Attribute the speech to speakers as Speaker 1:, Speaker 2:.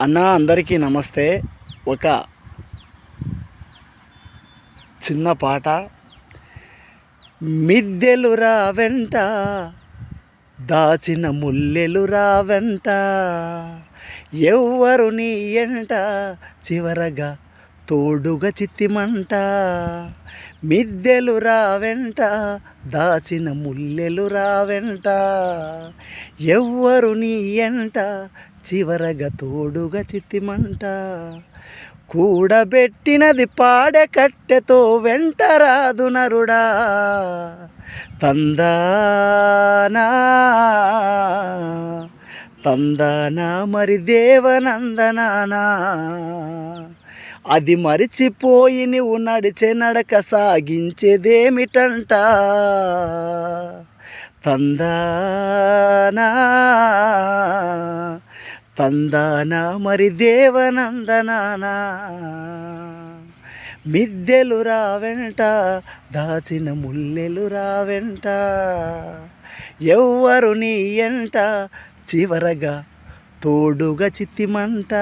Speaker 1: అన్న అందరికీ నమస్తే. ఒక చిన్న పాట. మిద్దెలు రావెంట దాచిన ముల్లెలు రావెంట, ఎవ్వరు నీ ఎంట చివరగా తోడుగా చిత్తిమంట. మిద్దెలు రావెంట దాచిన ముల్లెలు రావెంట, ఎవ్వరు నీ ఎంట చివరగా తోడుగా చిత్తిమంట. కూడబెట్టినది పాడె కట్టెతో వెంట రాదు నరుడా, తందానా తందానా మరి దేవనందనానా. అది మరిచిపోయి నువ్వు నడిచే నడక సాగించేదేమిటంట, తందానా తందానా మరి దేవనందనానా. మిద్దెలు రావెంట దాచిన ముల్లెలు రావెంట, ఎవ్వరు నీ ఎంట చివరగా తోడుగా చిత్తిమంట.